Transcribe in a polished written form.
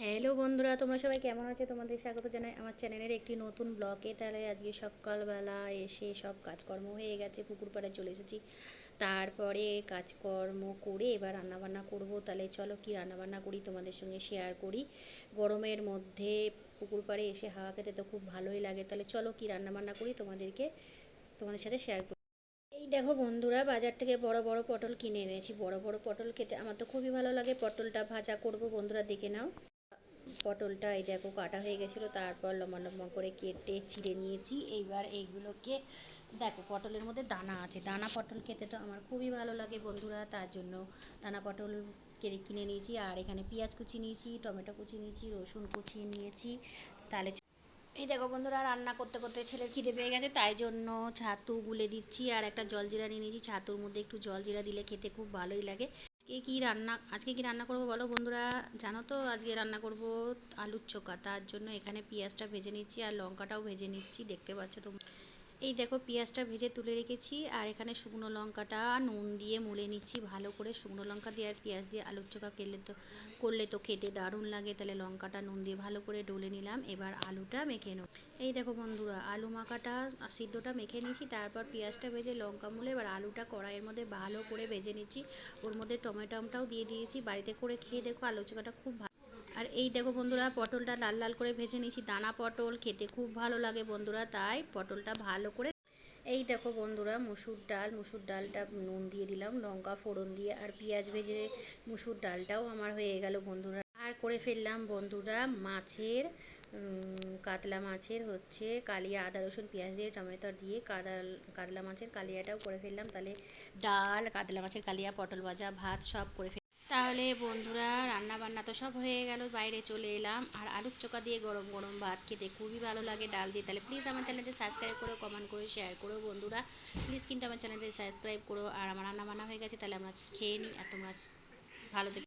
Hello বন্ধুরা, তোমরা সবাই কেমন আছো? তোমাদের স্বাগত জানাই আমার চ্যানেলের একটি নতুন ব্লগে। তাহলে আজকে সকালবেলা এসে সব কাজকর্ম হয়ে গেছে, পুকুর পাড়ে চলে এসেছি। তারপরে কাজকর্ম করে এবার রান্নাবান্না করব। তাহলে চলো কি রান্নাবান্না করি তোমাদের সঙ্গে শেয়ার করি। গরমের মধ্যে পুকুর পাড়ে এসে হাওয়া খেতে তো খুব ভালোই লাগে। তাহলে চলো কি রান্নাবান্না করি তোমাদের সাথে শেয়ার করি। এই দেখো বন্ধুরা, বাজার থেকে বড় বড় পটল কিনে এনেছি। বড় বড় পটল খেতে আমার তো খুবই ভালো লাগে। পটলটা ভাজা করব, বন্ধুরা দেখে নাও। পটলটা এই দেখো কাটা হয়ে গেছিলো, তারপর লম্বা লম্বা করে কেটে চিড়ে নিয়েছি। এইবার এইগুলোকে দেখো, পটলের মধ্যে দানা আছে। দানা পটল খেতে তো আমার খুবই ভালো লাগে বন্ধুরা, তার জন্য দানা পটল কিনে নিয়েছি। আর এখানে পেঁয়াজ কুচি নিয়েছি, টমেটো কুচি নিয়েছি, রসুন কুচি নিয়েছি। তাহলে এই দেখো বন্ধুরা, রান্না করতে করতে ছেলের খিদে পেয়ে গেছে, তাই জন্য ছাতু গুলে দিচ্ছি। আর একটা জলজিরা নিয়ে নিয়েছি, ছাতুর মধ্যে একটু জলজিরা দিলে খেতে খুব ভালোই লাগে। আজকে কি রান্না করব বলো বন্ধুরা? জানো তো আজকে রান্না করব আলুর চোখা। তার জন্য এখানে পেঁয়াজটা ভেজে নিচ্ছি আর লঙ্কাটাও ভেজে নিচ্ছি, দেখতে পাচ্ছ তোমরা। এই দেখো, পেঁয়াজটা ভেজে তুলে রেখেছি। আর এখানে শুকনো লঙ্কাটা নুন দিয়ে মুলে নিচ্ছি ভালো করে। শুকনো লঙ্কা দিয়ে আর পেঁয়াজ দিয়ে আলুর চোখা করলে তো খেতে দারুণ লাগে। তাহলে লঙ্কাটা নুন দিয়ে ভালো করে ডলে নিলাম। এবার আলুটা মেখে নেব। এই দেখো বন্ধুরা, আলু মাখাটা সিদ্ধটা মেখে নিয়েছি। তারপর পেঁয়াজটা ভেজে লঙ্কা মুলে এবার আলুটা কড়াইয়ের মধ্যে ভালো করে ভেজে নিচ্ছি। ওর মধ্যে টমেটোটাও দিয়ে দিয়েছি। বাড়িতে করে খেয়ে দেখো, আলু চোখাটা খুব ভালো। আর এই দেখো বন্ধুরা, পটলটা লাল লাল করে ভেজে নিয়েছি। দানা পটল খেতে খুব ভালো লাগে বন্ধুরা, তাই পটলটা ভালো করে। এই দেখো বন্ধুরা, মুসুর ডালটা নুন দিয়ে দিলাম, লঙ্কা ফোড়ন দিয়ে। আর পেঁয়াজ ভেজে মুসুর ডালটাও আমার হয়ে গেল বন্ধুরা। আর করে ফেললাম বন্ধুরা মাছের কাতলা মাছের কালিয়া, আদা রসুন পেঁয়াজ দিয়ে টমেটো দিয়ে কাতলা মাছের কালিয়াটাও করে ফেললাম। তাহলে ডাল, কাতলা মাছের কালিয়া, পটল ভাজা, ভাত সব করে ফেললাম। তাহলে বন্ধুরা, রান্না বান্না তো সব হয়ে গেল, বাইরে চলে এলাম। আর আলুর চোখা দিয়ে গরম গরম ভাত খেতে খুবই ভালো লাগে ডাল দিয়ে। তাহলে প্লিজ আমার চ্যানেলটি সাবস্ক্রাইব করো, কমেন্ট করো, শেয়ার করো বন্ধুরা। প্লিজ কিন্তু আমার চ্যানেলটি সাবস্ক্রাইব করো। আর আমার রান্না বান্না হয়ে গেছে, তাহলে আমরা খেয়ে নিই। আর তোমরা ভালো থেকো।